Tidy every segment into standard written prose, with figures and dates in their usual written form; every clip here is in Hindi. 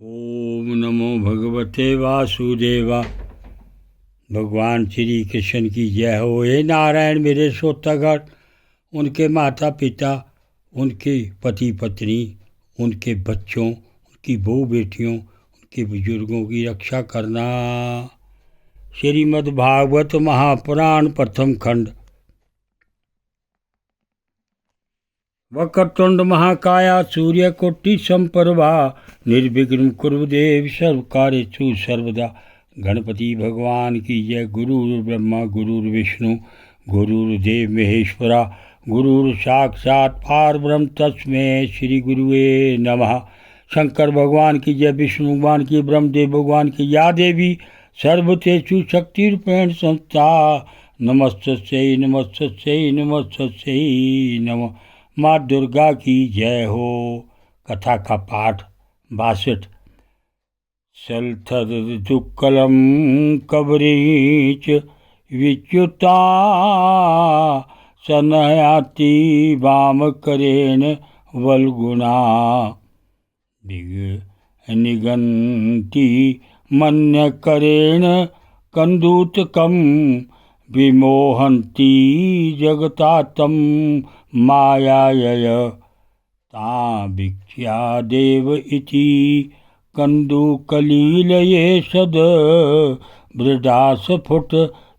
ओम नमो भगवते वासुदेवा। भगवान श्री कृष्ण की जय हो। हे नारायण मेरे श्रोतागण, उनके माता पिता, उनके पति पत्नी, उनके बच्चों, उनकी बहू बेटियों, उनके बुजुर्गों की रक्षा करना। श्रीमद् भागवत महापुराण प्रथम खंड। वक्रतुंड महाकाया सूर्यकोटि संप्रभा निर्विघ्न कुरुदेव सर्वकार्येषु सर्वदा। गणपति भगवान की जय। गुरुर् ब्रह्मा गुरुर्विष्णु गुरुर्देव महेश्वरा गुरुर् साक्षात् परब्रह्म तस्मै श्री गुरुवे नमः। शंकर भगवान की जय। विष्णु भगवान की, ब्रह्मदेव भगवान की। या देवी सर्वतेषु शक्तिरूपेण संस्था नमस्तस्यै नमस्तस्यै नमस्तस्यै नमः। माँ दुर्गा की जय हो। कथा का पाठ 62। सलथदुक्कलम कबरीच विच्युता सनयाति वाम करेण वल्गुना निगंती मन्य करेण कंदूतकम विमोहन्ती जगतातम मायाय ताभिक्ष्या देव इति कंदुकलीलये सद वृदासफुट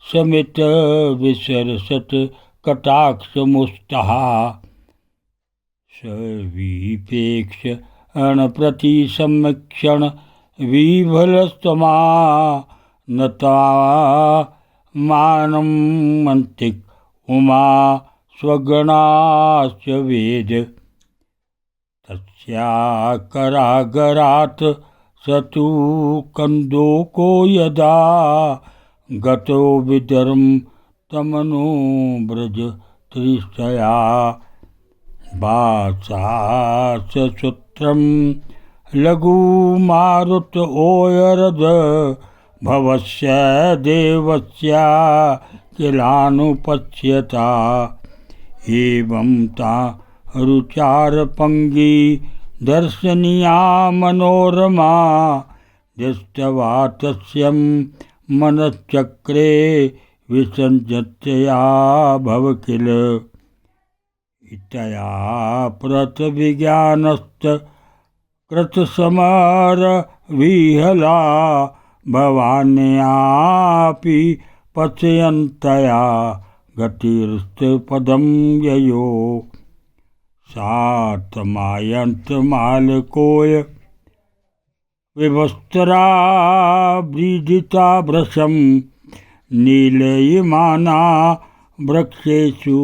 समित विसरसत कटाक्षमुष्टः सवीपेक्ष अणप्रति सम्यक्षण विभलस्तमा नता मानं मंतिक उमा स्वगणाश्च वेद तस्या करागरात् स तु कन्दोको यदा गतो विधर्म तमनो ब्रज त्रिशया वासासूत्रं लघुमारुत ओयरद भवस्य देवस्य किलानुपच्यता एवं ता रुचारपंगी दर्शनीया मनोरमा दृष्टवा तस्यं मनश्चक्रे विसंजतया भव किल इतया प्रतविज्ञानस्त कृतसमर विहला भवान्यापि पचयन्तया गतिर्स्तपदं ययो सातमायन्तमालकोय विवस्त्रा व्रीडिता भृशं नीलयमाना वृक्षेषु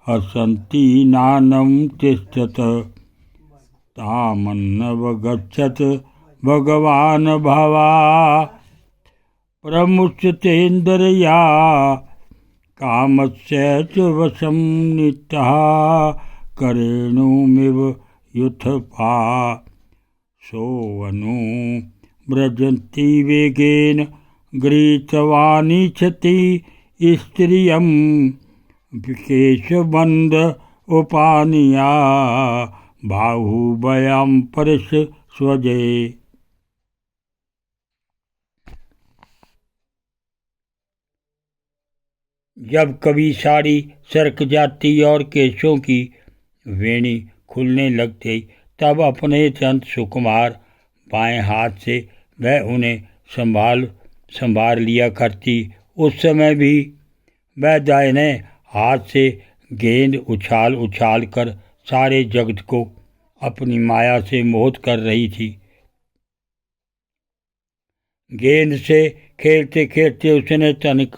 हसन्ती नानं तिष्ठत तामन्नवगच्छत् भगवान् भवा प्रमुच्यतेन्द्रिया कामस्य च वशं नित्यः करेणुमिव युथपा सोऽनु व्रजन्ति वेगेन गृहीतवानिच्छति स्त्रियं केशबन्ध उपानीया बाहुभयां परश स्वजे। जब कभी साड़ी सरक जाती और केशों की वेणी खुलने लगती, तब अपने अत्यंत सुकुमार बाएं हाथ से वह उन्हें संभाल लिया करती। उस समय भी वह दाहिने हाथ से गेंद उछाल उछाल कर सारे जगत को अपनी माया से मोहित कर रही थी। गेंद से खेलते खेलते उसने तनिक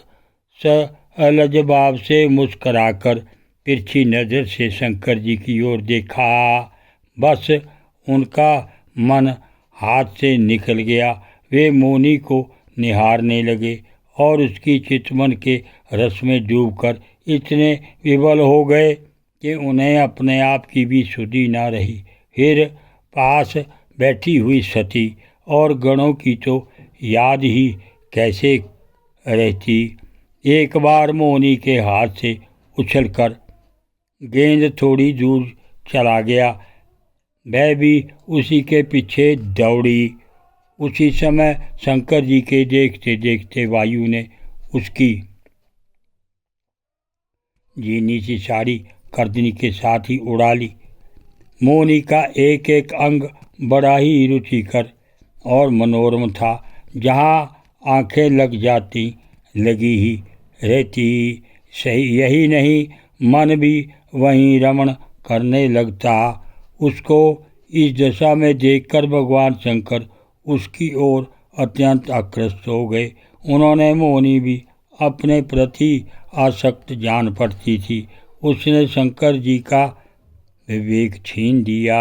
अलजवाब से मुस्कराकर तिरछी नज़र से शंकर जी की ओर देखा। बस उनका मन हाथ से निकल गया। वे मोनी को निहारने लगे और उसकी चितवन के रस में डूबकर इतने विवल हो गए कि उन्हें अपने आप की भी सुधि न रही। फिर पास बैठी हुई सती और गणों की तो याद ही कैसे रहती। एक बार मोनी के हाथ से उछलकर गेंद थोड़ी दूर चला गया। वह भी उसी के पीछे दौड़ी। उसी समय शंकर जी के देखते देखते वायु ने उसकी जीनी सी साड़ी गर्दनी के साथ ही उड़ा ली। मोनी का एक एक अंग बड़ा ही रुचिकर और मनोरम था। जहाँ आंखें लग जाती लगी ही रहती। सही यही नहीं, मन भी वहीं रमण करने लगता। उसको इस दशा में देखकर भगवान शंकर उसकी ओर अत्यंत आकृष्ट हो गए। उन्होंने मोनी भी अपने प्रति आसक्त जान पड़ती थी। उसने शंकर जी का विवेक छीन दिया।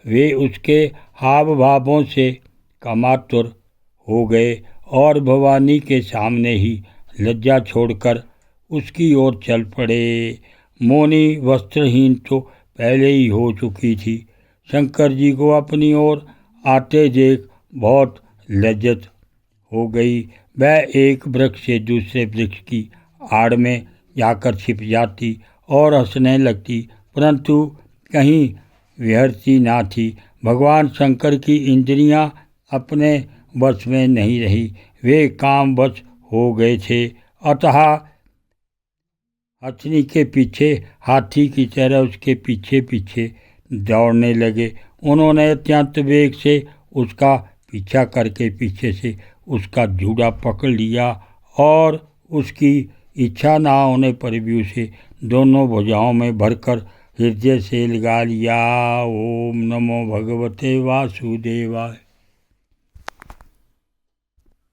वे उसके हाव भावों से कामातुर हो गए और भवानी के सामने ही लज्जा छोड़कर उसकी ओर चल पड़े। मोनी वस्त्रहीन तो पहले ही हो चुकी थी। शंकर जी को अपनी ओर आते देख बहुत लज्जत हो गई। वह एक वृक्ष से दूसरे वृक्ष की आड़ में जाकर छिप जाती और हंसने लगती, परंतु कहीं विहरती ना थी। भगवान शंकर की इंद्रियां अपने वश में नहीं रही, वे काम वश हो गए थे। अतः हथनी के पीछे हाथी की तरह उसके पीछे पीछे दौड़ने लगे। उन्होंने अत्यंत वेग से उसका पीछा करके पीछे से उसका जूड़ा पकड़ लिया और उसकी इच्छा ना होने पर भी उसे दोनों भुजाओं में भरकर हृदय से लगा लिया। ओम नमो भगवते वासुदेवाय।